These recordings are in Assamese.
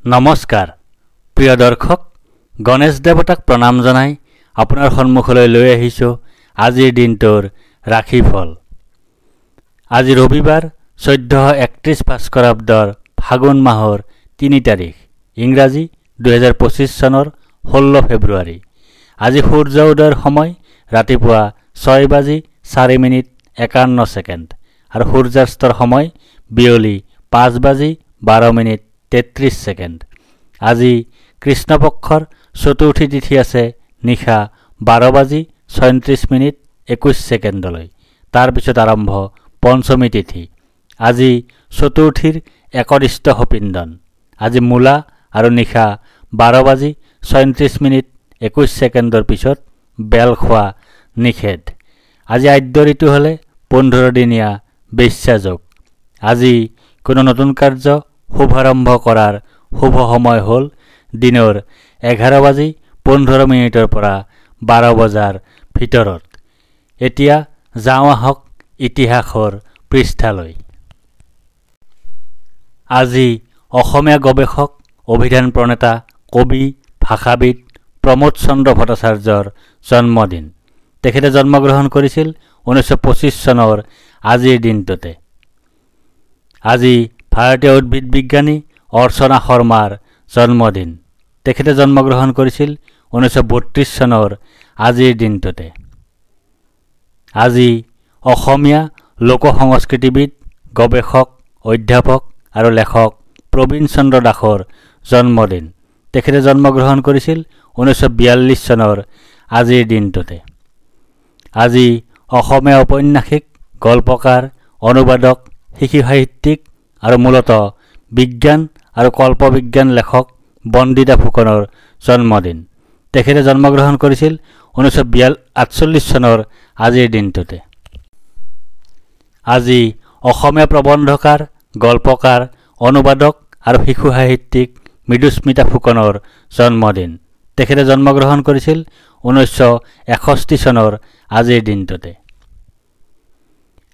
নমস্কাৰ প্ৰিয় দৰ্শক গণেশ দেৱতাক প্ৰণাম জনাই আপোনাৰ সন্মুখলৈ লৈ আহিছোঁ আজিৰ দিনটোৰ ৰাশিফল। আজি ৰবিবাৰ 1431 ভাস্কৰাব্দৰ ফাগুন মাহৰ 3 তাৰিখ, ইংৰাজী 2025 চনৰ 16 ফেব্ৰুৱাৰী। আজি সূৰ্য উদয়ৰ সময় ৰাতিপুৱা 6:04:51 আৰু সূৰ্যাস্তৰ সময় বিয়লি 5:12:33। আজি কৃষ্ণপক্ষৰ চতুৰ্থী তিথি আছে নিশা 12:34:21। তাৰপিছত আৰম্ভ পঞ্চমী তিথি। আজি চতুৰ্থীৰ একদিষ্ট সপিন্দন। আজি মূলা আৰু নিশা 12:37:21 পিছত বেল খোৱা নিষেধ। আজি আদ্য ঋতু হ'লে 15 দিনীয়া বেশ্যাযোগ। আজি কোনো নতুন কাৰ্য শুভাৰম্ভ কৰাৰ শুভ সময় হ'ল দিনৰ 11:15 পৰা 12 বজাৰ ভিতৰত। এতিয়া যাওঁ আহক ইতিহাসৰ পৃষ্ঠালৈ। আজি অসমীয়া গৱেষক, অভিধান প্ৰণেতা, কবি, ভাষাবিদ প্ৰমোদ চন্দ্ৰ ভট্টাচাৰ্যৰ জন্মদিন। তেখেতে জন্মগ্ৰহণ কৰিছিল 1925 চনৰ আজিৰ দিনটোতে। আজি ভাৰতীয় উদ্ভিদ বিজ্ঞানী অৰ্চনা শৰ্মাৰ জন্মদিন। তেখেতে জন্মগ্ৰহণ কৰিছিল 1932 চনৰ আজিৰ দিনটোতে। আজি অসমীয়া লোক সংস্কৃতিবিদ, গৱেষক, অধ্যাপক আৰু লেখক প্ৰবীণ চন্দ্ৰ দাসৰ জন্মদিন। তেখেতে জন্মগ্ৰহণ কৰিছিল 1942 চনৰ আজিৰ দিনটোতে। আজি অসমীয়া ঔপন্যাসিক, গল্পকাৰ, অনুবাদক, শিশু সাহিত্যিক আৰু মূলতঃ বিজ্ঞান আৰু কল্পবিজ্ঞান লেখক বন্দিতা ফুকনৰ জন্মদিন। তেখেতে জন্মগ্ৰহণ কৰিছিল 1948 চনৰ আজিৰ দিনটোতে। আজি অসমীয়া প্ৰবন্ধকাৰ, গল্পকাৰ, অনুবাদক আৰু শিশু সাহিত্যিক মৃদুস্মিতা ফুকনৰ জন্মদিন। তেখেতে জন্মগ্ৰহণ কৰিছিল 1961 চনৰ আজিৰ দিনটোতে।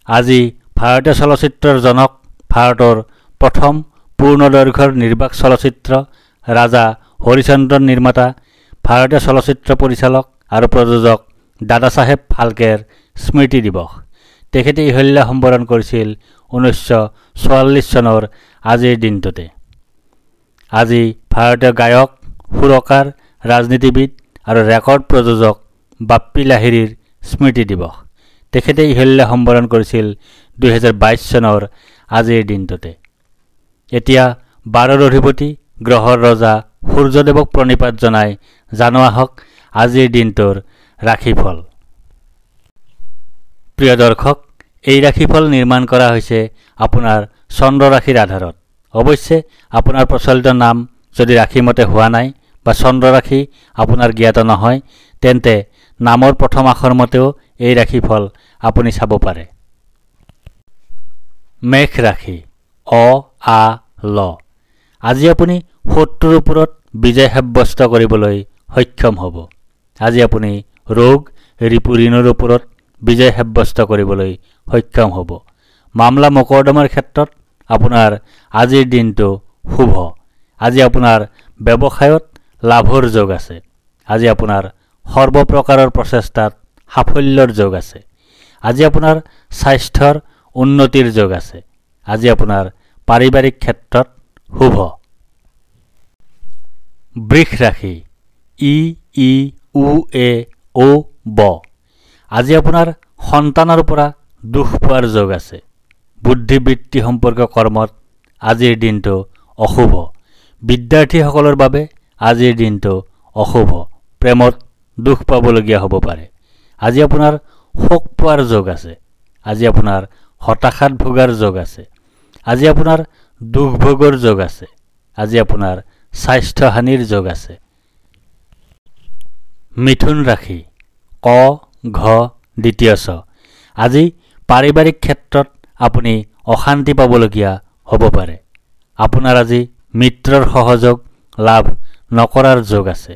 আজি ভাৰতীয় চলচ্চিত্ৰৰ জনক, ভাৰতৰ প্ৰথম পূৰ্ণদৈৰ্ঘ্যৰ নিৰ্বাক চলচ্চিত্ৰ ৰাজা হৰিচন্দ্ৰন নিৰ্মাতা, ভাৰতীয় চলচ্চিত্ৰ পৰিচালক আৰু প্ৰযোজক দাদাচাহেব ফাল্কেৰ স্মৃতি দিৱস। তেখেতে ইহল্যা সম্বৰণ কৰিছিল 1944 চনৰ আজিৰ দিনটোতে। আজি ভাৰতীয় গায়ক, সুৰকাৰ, ৰাজনীতিবিদ আৰু ৰেকৰ্ড প্ৰযোজক বাপ্পী লাহিৰীৰ স্মৃতি দিৱস। তেখেতে ইহল্যা সম্বৰণ কৰিছিল 2022 চনৰ আজিৰ দিনটোতে। এতিয়া বাৰৰ অধিপতি, গ্ৰহৰ ৰজা সূৰ্যদেৱক প্ৰণিপাত জনাই জানো আহক আজিৰ দিনটোৰ ৰাশিফল। প্ৰিয় দৰ্শক, এই ৰাশিফল নিৰ্মাণ কৰা হৈছে আপোনাৰ চন্দ্ৰ ৰাশিৰ আধাৰত। অৱশ্যে আপোনাৰ প্ৰচলিত নাম যদি ৰাশিমতে হোৱা নাই বা চন্দ্ৰ ৰাশি আপোনাৰ জ্ঞাত নহয়, তেন্তে নামৰ প্ৰথম আখৰ মতেও এই ৰাশিফল আপুনি চাব পাৰে। মেষ ৰাশি, অ-আ-ল। আজি আপুনি শত্ৰুৰ ওপৰত বিজয় সাব্যস্ত কৰিবলৈ সক্ষম হ'ব। আজি আপুনি ৰোগ, ৰিপু ঋণৰ ওপৰত বিজয় সাব্যস্ত কৰিবলৈ সক্ষম হ'ব। মামলা মোকৰ্দমাৰ ক্ষেত্ৰত আপোনাৰ আজিৰ দিনটো শুভ। আজি আপোনাৰ ব্যৱসায়ত লাভৰ যোগ আছে। আজি আপোনাৰ সৰ্বপ্ৰকাৰৰ প্ৰচেষ্টাত সাফল্যৰ যোগ আছে। আজি আপোনাৰ স্বাস্থ্যৰ উন্নতিৰ যোগ আছে। আজি আপোনাৰ পাৰিবাৰিক ক্ষেত্ৰত শুভ। বৃষ ৰাশি, ই-ই-উ-এ-ও-ব। আজি আপোনাৰ সন্তানৰ পৰা দুখ পোৱাৰ যোগ আছে। বুদ্ধিবৃত্তি সম্পৰ্কীয় কৰ্মত আজিৰ দিনটো অশুভ। বিদ্যাৰ্থীসকলৰ বাবে আজিৰ দিনটো অশুভ। প্ৰেমত দুখ পাবলগীয়া হ'ব পাৰে। আজি আপোনাৰ শোক পোৱাৰ যোগ আছে। আজি আপোনাৰ হতাশাত ভোগাৰ যোগ আছে। আজি আপোনাৰ দুখ ভোগৰ যোগ আছে। আজি আপোনাৰ স্বাস্থ্যহানিৰ যোগ আছে। মিথুন ৰাশি, ক-ঘ দ্বিতীয় ছ। আজি পাৰিবাৰিক ক্ষেত্ৰত আপুনি অশান্তি পাবলগীয়া হ'ব পাৰে। আপোনাৰ আজি মিত্ৰৰ সহযোগ লাভ নকৰাৰ যোগ আছে।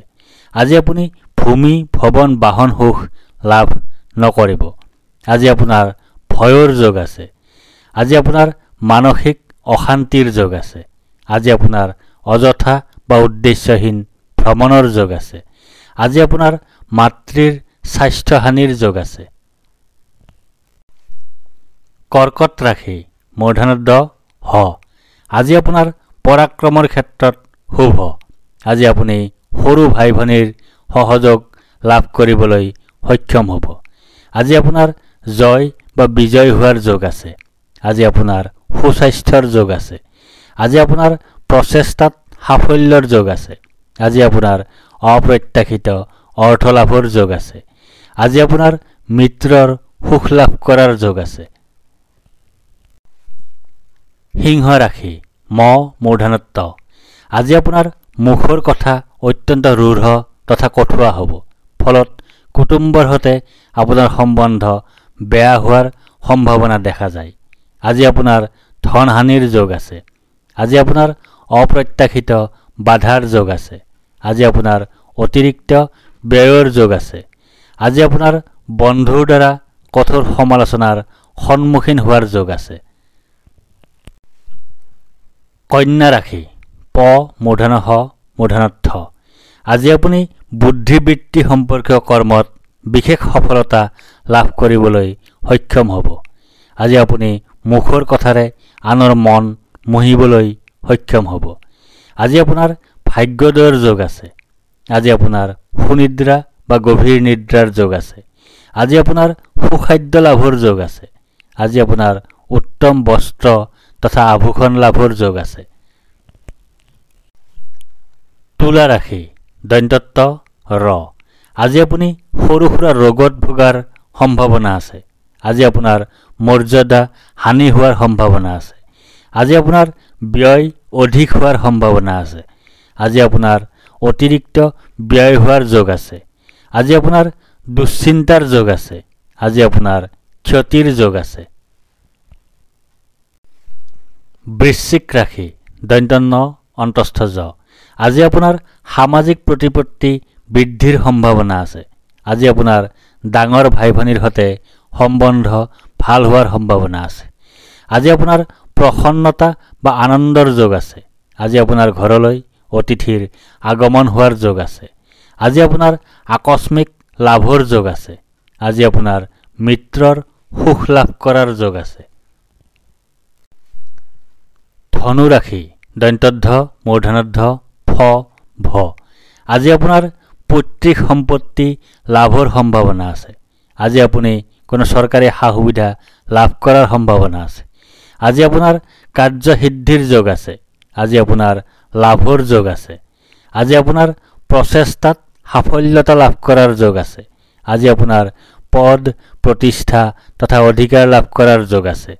আজি আপুনি ভূমি, ভৱন, বাহন সুখ লাভ নকৰিব। আজি আপোনাৰ ভয়ৰ যোগ আছে। আজি আপোনাৰ মানসিক অশান্তিৰ যোগ আছে। আজি আপোনাৰ অযথা বা উদ্দেশ্যহীন ভ্ৰমণৰ যোগ আছে। আজি আপোনাৰ মাতৃৰ স্বাস্থ্যহানিৰ যোগ আছে। কৰ্কট ৰাশি মূৰ্ধন্য ড হ। আজি আপোনাৰ পৰাক্ৰমৰ ক্ষেত্ৰত শুভ। আজি আপুনি সৰু ভাই ভনীৰ সহযোগ লাভ কৰিবলৈ সক্ষম হ'ব। আজি আপোনাৰ জয় বা বিজয় হোৱাৰ যোগ আছে। আজি আপোনাৰ সুস্বাস্থ্যৰ যোগ আছে। আজি আপোনাৰ প্ৰচেষ্টাত সাফল্যৰ যোগ আছে। আজি আপোনাৰ অপ্ৰত্যাশিত অৰ্থ লাভৰ যোগ আছে। আজি আপোনাৰ মিত্ৰৰ সুখ লাভ কৰাৰ যোগ আছে। সিংহ ৰাশি ম মূৰ্ধন্য ত। আজি আপোনাৰ মুখৰ কথা অত্যন্ত ৰুঢ় তথা কঠোৱা হ'ব। ফলত কুটুম্বৰ সৈতে আপোনাৰ সম্বন্ধ বেয়া হোৱাৰ সম্ভাৱনা দেখা যায়। আজি আপোনাৰ ধনহানিৰ যোগ আছে। আজি আপোনাৰ অপ্ৰত্যাশিত বাধাৰ যোগ আছে। আজি আপোনাৰ অতিৰিক্ত ব্যয়ৰ যোগ আছে। আজি আপোনাৰ বন্ধুৰ দ্বাৰা কঠোৰ সমালোচনাৰ সন্মুখীন হোৱাৰ যোগ আছে। কন্যা ৰাশি প মূৰ্ধন্য হ মূৰ্ধন্য থ। আজি আপুনি বুদ্ধিবৃত্তি সম্পৰ্কীয় কৰ্মত বিশেষ সফলতা লাভ কৰিবলৈ সক্ষম হ'ব। আজি আপুনি মুখৰ কথাৰে আনৰ মন মোহিবলৈ সক্ষম হ'ব। আজি আপোনাৰ ভাগ্যোদয়ৰ যোগ আছে। আজি আপোনাৰ সুনিদ্ৰা বা গভীৰ নিদ্ৰাৰ যোগ আছে। আজি আপোনাৰ সুখাদ্য লাভৰ যোগ আছে। আজি আপোনাৰ উত্তম বস্ত্ৰ তথা আভূষণ লাভৰ যোগ আছে। তুলা ৰাশি দন্ত্যত্ব ৰ। আজি আপুনি সৰু সুৰা ৰোগত ভোগাৰ সম্ভাৱনা আছে। আজি আপোনাৰ মৰ্যাদা হানি হোৱাৰ সম্ভাৱনা আছে। আজি আপোনাৰ ব্যয় অধিক হোৱাৰ সম্ভাৱনা আছে। আজি আপোনাৰ অতিৰিক্ত ব্যয় হোৱাৰ যোগ আছে। আজি আপোনাৰ দুশ্চিন্তাৰ যোগ আছে। আজি আপোনাৰ ক্ষতিৰ যোগ আছে। বৃশ্চিক ৰাশি দন্ত্যন্ন অন্তস্থ জ। আজি আপোনাৰ সামাজিক প্ৰতিপত্তি বৃদ্ধিৰ সম্ভাৱনা আছে। আজি আপোনাৰ ডাঙৰ ভাই ভনীৰ সৈতে সম্বন্ধ ভাল হোৱাৰ সম্ভাৱনা আছে। আজি আপোনাৰ প্ৰসন্নতা বা আনন্দৰ যোগ আছে। আজি আপোনাৰ ঘৰলৈ অতিথিৰ আগমন হোৱাৰ যোগ আছে। আজি আপোনাৰ আকস্মিক লাভৰ যোগ আছে। আজি আপোনাৰ মিত্ৰৰ সুখ লাভ কৰাৰ যোগ আছে। ধনু ৰাশি দন্ত্যধ্ব মূৰ্ধন্য ফ ভ। আজি আপোনাৰ পৈতৃক সম্পত্তি লাভৰ সম্ভাৱনা আছে। আজি আপুনি কোনো চৰকাৰী সা সুবিধা লাভ কৰাৰ সম্ভাৱনা আছে। আজি আপোনাৰ কাৰ্যসিদ্ধিৰ যোগ আছে। আজি আপোনাৰ লাভৰ যোগ আছে। আজি আপোনাৰ প্ৰচেষ্টাত সাফল্যতা লাভ কৰাৰ যোগ আছে। আজি আপোনাৰ পদ প্ৰতিষ্ঠা তথা অধিকাৰ লাভ কৰাৰ যোগ আছে।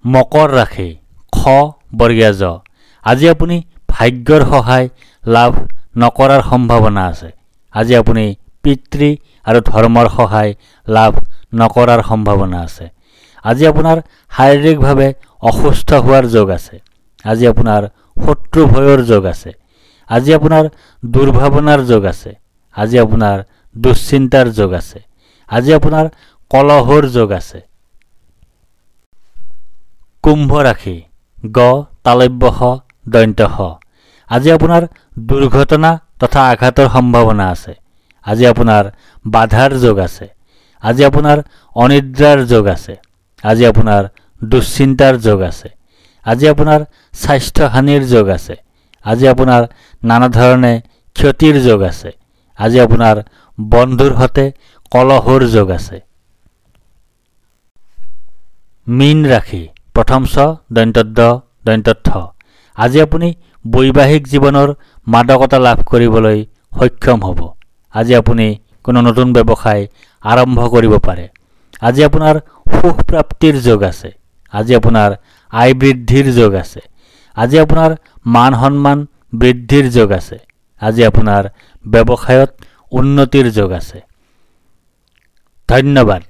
মকৰ ৰাশি খ বৰ্গীয়া জ। আজি আপুনি ভাগ্যৰ সহায় লাভ নকৰাৰ সম্ভাৱনা আছে। আজি আপুনি পিতৃ আৰু ধৰ্মৰ সহায় লাভ নকৰাৰ সম্ভাৱনা আছে। আজি আপোনাৰ শাৰীৰিকভাৱে অসুস্থ হোৱাৰ যোগ আছে। আজি আপোনাৰ শত্ৰু ভয়ৰ যোগ আছে। আজি আপোনাৰ দুৰ্ভাৱনাৰ যোগ আছে। আজি আপোনাৰ দুশ্চিন্তাৰ যোগ আছে। আজি আপোনাৰ কলহৰ যোগ আছে। কুম্ভ ৰাশি গ তালব্য শ দন্ত্য শ। আজি আপোনাৰ দুৰ্ঘটনা তথা আঘাতৰ সম্ভাৱনা আছে। আজি আপোনাৰ বাধাৰ যোগ আছে। আজি আপোনাৰ অনিদ্ৰাৰ যোগ আছে। আজি আপোনাৰ দুশ্চিন্তাৰ যোগ আছে। আজি আপোনাৰ স্বাস্থ্যহানিৰ যোগ আছে। আজি আপোনাৰ নানা ধৰণে ক্ষতিৰ যোগ আছে। আজি আপোনাৰ বন্ধুৰ সৈতে কলহৰ যোগ আছে। মীন ৰাশি প্ৰথম ছ দন্ত্যদ্ দন্ত্যথ। আজি আপুনি বৈবাহিক জীৱনৰ মাদকতা লাভ কৰিবলৈ সক্ষম হ'ব। আজি আপুনি কোনো নতুন ব্যৱসায় আৰম্ভ কৰিব পাৰে। আজি আপোনাৰ সুখ প্ৰাপ্তিৰ যোগ আছে। আজি আপোনাৰ আয় বৃদ্ধিৰ যোগ আছে। আজি আপোনাৰ মান সন্মান বৃদ্ধিৰ যোগ আছে। আজি আপোনাৰ ব্যৱসায়ত উন্নতিৰ যোগ আছে। ধন্যবাদ।